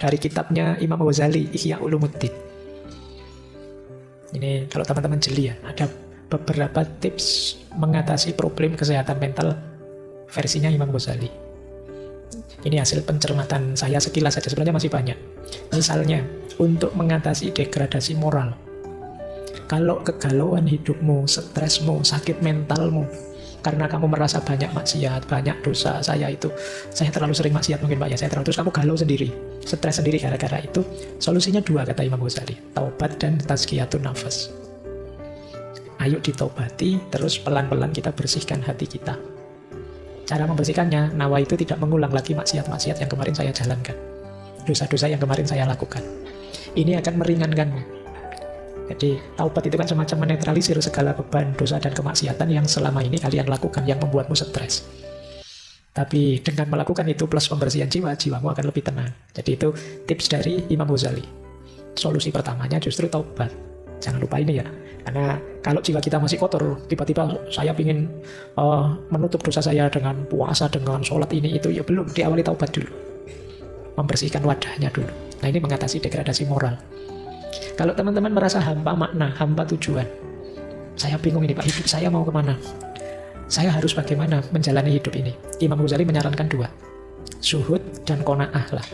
dari kitabnya Imam Ghazali, Ihya Ulumuddin. Ini kalau teman-teman jeli ya, ada beberapa tips mengatasi problem kesehatan mental versinya Imam Ghazali. Ini hasil pencermatan saya sekilas saja, sebenarnya masih banyak. Misalnya, untuk mengatasi degradasi moral. Kalau kegalauan hidupmu, stresmu, sakit mentalmu, karena kamu merasa banyak maksiat, banyak dosa, saya terlalu sering maksiat mungkin Pak ya, terus kamu galau sendiri, stres sendiri gara-gara itu, solusinya dua kata Imam Ghazali, taubat dan tazkiyatun nafas. Ayo ditaubati, terus pelan-pelan kita bersihkan hati kita. Cara membersihkannya, nawa itu tidak mengulang lagi maksiat-maksiat yang kemarin saya jalankan, dosa-dosa yang kemarin saya lakukan. Ini akan meringankanmu. Jadi taubat itu kan semacam menetralisir segala beban dosa dan kemaksiatan yang selama ini kalian lakukan yang membuatmu stres. Tapi dengan melakukan itu plus pembersihan jiwa, jiwamu akan lebih tenang. Jadi itu tips dari Imam Ghazali. Solusi pertamanya justru taubat. Jangan lupa ini ya. Karena kalau jiwa kita masih kotor, tiba-tiba saya ingin menutup dosa saya dengan puasa, dengan sholat ini itu, ya belum, diawali taubat dulu. Membersihkan wadahnya dulu. Nah ini mengatasi degradasi moral. Kalau teman-teman merasa hampa makna, hampa tujuan, saya bingung ini Pak, hidup saya mau kemana? Saya harus bagaimana menjalani hidup ini? Imam Ghazali menyarankan dua, zuhud dan qanaah lah.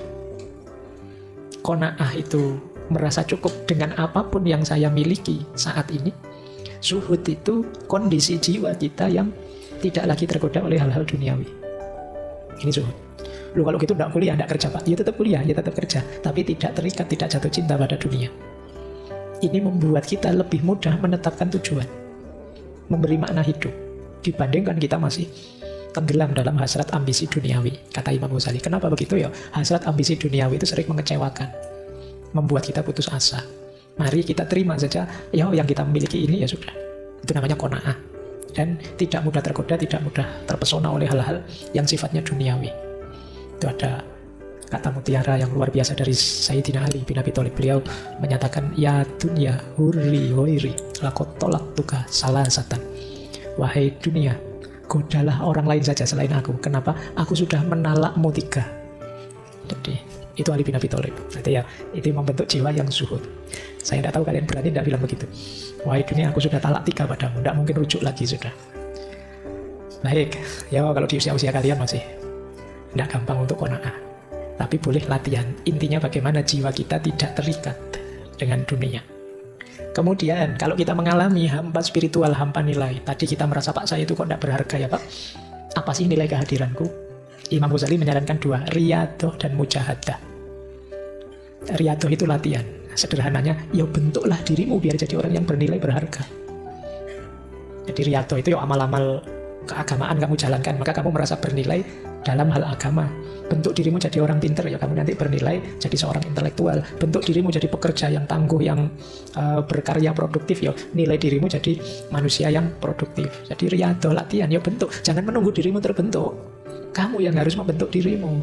Qanaah itu merasa cukup dengan apapun yang saya miliki saat ini. Zuhud itu kondisi jiwa kita yang tidak lagi tergoda oleh hal-hal duniawi. Ini zuhud. Lu kalau gitu enggak kuliah, enggak kerja Pak. Ya tetap kuliah, ya tetap kerja, tapi tidak terikat, tidak jatuh cinta pada dunia. Ini membuat kita lebih mudah menetapkan tujuan, memberi makna hidup, dibandingkan kita masih tenggelam dalam hasrat ambisi duniawi. Kata Imam Ghazali, kenapa begitu ya? Hasrat ambisi duniawi itu sering mengecewakan, membuat kita putus asa. Mari kita terima saja, ya yang kita miliki ini ya sudah. Itu namanya qanaah. Dan tidak mudah tergoda, tidak mudah terpesona oleh hal-hal yang sifatnya duniawi. Itu ada kata mutiara yang luar biasa dari Sayyidina Ali bin Abi Thalib. Beliau menyatakan, ya dunya hurri hoiri lakot tolak tuka salasatan. Wahai dunia, godalah orang lain saja selain aku. Kenapa? Aku sudah menalakmu tiga. Jadi itu Ali bin Abi Thalib. Berarti ya itu membentuk jiwa yang zuhud. Saya tidak tahu kalian berani tidak bilang begitu. Wahai dunia, aku sudah talak tiga padamu, tidak mungkin rujuk lagi sudah. Baik, ya kalau di usia-usia kalian masih tidak gampang untuk qanaah. Tapi boleh latihan. Intinya bagaimana jiwa kita tidak terikat dengan dunia. Kemudian kalau kita mengalami hampa spiritual, hampa nilai. Tadi kita merasa Pak saya itu kok tidak berharga ya Pak. Apa sih nilai kehadiranku? Imam Ghazali menyarankan dua, riyadoh dan mujahadah. Riyadoh itu latihan. Sederhananya, ya bentuklah dirimu biar jadi orang yang bernilai berharga. Jadi riyadoh itu ya amal-amal keagamaan kamu jalankan, maka kamu merasa bernilai dalam hal agama. Bentuk dirimu jadi orang pintar, ya kamu nanti bernilai jadi seorang intelektual. Bentuk dirimu jadi pekerja yang tangguh, yang berkarya produktif, ya nilai dirimu jadi manusia yang produktif. Jadi riyadoh, latihan, ya bentuk. Jangan menunggu dirimu terbentuk, kamu yang harus membentuk dirimu.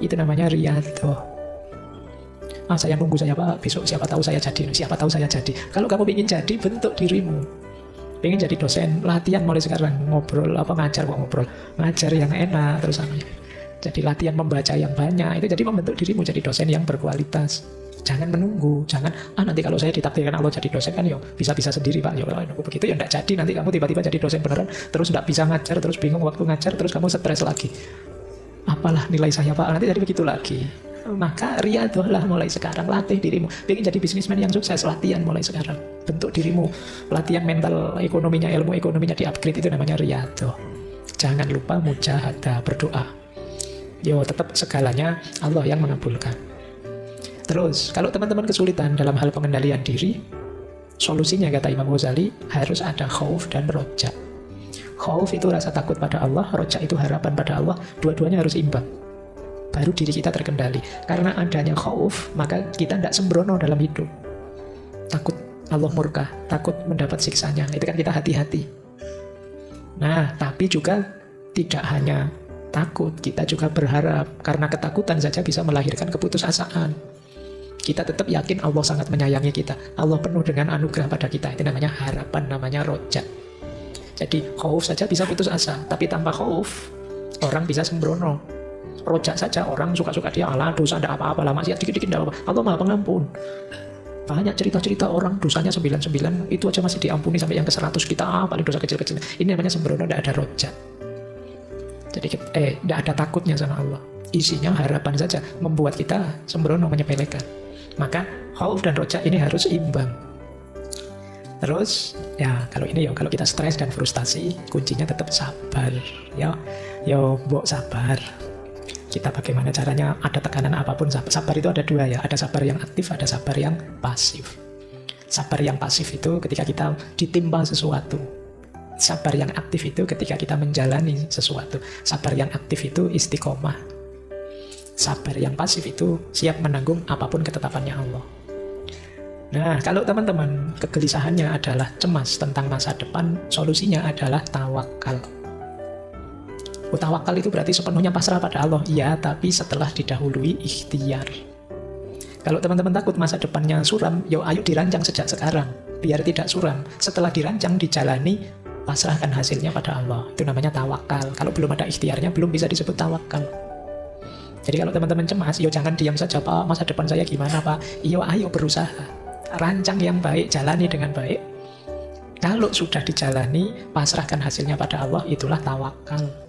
Itu namanya riyadoh. Saya nunggu saya Pak, besok siapa tahu saya jadi, siapa tahu saya jadi. Kalau kamu ingin jadi, bentuk dirimu. Pengen jadi dosen, latihan mulai sekarang. Ngobrol, ngajar yang enak terus sama. Jadi latihan membaca yang banyak, itu jadi membentuk dirimu jadi dosen yang berkualitas. Jangan menunggu, jangan nanti kalau saya ditakdirkan Allah jadi dosen kan ya bisa-bisa sendiri Pak. Ya kalau nunggu begitu ya enggak jadi, nanti kamu tiba-tiba jadi dosen beneran, terus enggak bisa ngajar, terus bingung waktu ngajar, terus kamu stres lagi. Apalah nilai saya Pak, nanti jadi begitu lagi. Maka riyadohlah mulai sekarang, latih dirimu. Pengen jadi bisnismen yang sukses, latihan mulai sekarang. Bentuk dirimu, latihan mental ekonominya, ilmu ekonominya di-upgrade, itu namanya riyadoh. Jangan lupa mujahadah, berdoa. Yo, tetap segalanya Allah yang mengabulkan. Terus, kalau teman-teman kesulitan dalam hal pengendalian diri, solusinya kata Imam Ghazali harus ada khauf dan roja. Khauf itu rasa takut pada Allah, roja itu harapan pada Allah, dua-duanya harus imbang. Baru diri kita terkendali. Karena adanya khauf, maka kita tidak sembrono dalam hidup. Takut Allah murka, takut mendapat siksanya, itu kan kita hati-hati. Nah, tapi juga tidak hanya takut, kita juga berharap. Karena ketakutan saja bisa melahirkan keputusasaan. Kita tetap yakin Allah sangat menyayangi kita, Allah penuh dengan anugerah pada kita. Itu namanya harapan, namanya roja. Jadi khauf saja bisa putus asa, tapi tanpa khauf orang bisa sembrono. Rojak saja orang suka-suka dia, Allah dosa tidak apa-apa lah, maksiat dikit-dikit tidak apa-apa. Allah Maha Pengampun. Banyak cerita-cerita orang dosanya 99 itu aja masih diampuni, sampai yang ke 100 kita paling dosa kecil-kecil. Ini namanya sembrono, tidak ada rojak. Jadi tidak ada takutnya sama Allah. Isinya harapan saja, membuat kita sembrono, menyepelekan. Maka khauf dan rojak ini harus imbang. Terus ya kalau kita stres dan frustasi, kuncinya tetap sabar. Mbok sabar. Kita bagaimana caranya, ada tekanan apapun, sabar itu ada dua ya, ada sabar yang aktif, ada sabar yang pasif. Sabar yang pasif itu ketika kita ditimpa sesuatu. Sabar yang aktif itu ketika kita menjalani sesuatu. Sabar yang aktif itu istiqomah. Sabar yang pasif itu siap menanggung apapun ketetapannya Allah. Nah, kalau teman-teman kegelisahannya adalah cemas tentang masa depan, solusinya adalah tawakal. Tawakal itu berarti sepenuhnya pasrah pada Allah. Iya, tapi setelah didahului ikhtiar. Kalau teman-teman takut masa depannya suram, ayo dirancang sejak sekarang, biar tidak suram. Setelah dirancang, dijalani, pasrahkan hasilnya pada Allah. Itu namanya tawakal. Kalau belum ada ikhtiarnya, belum bisa disebut tawakal. Jadi kalau teman-teman cemas, jangan diam saja, Pak, masa depan saya gimana, Pak? Ayo berusaha. Rancang yang baik, jalani dengan baik. Kalau sudah dijalani, pasrahkan hasilnya pada Allah, itulah tawakal.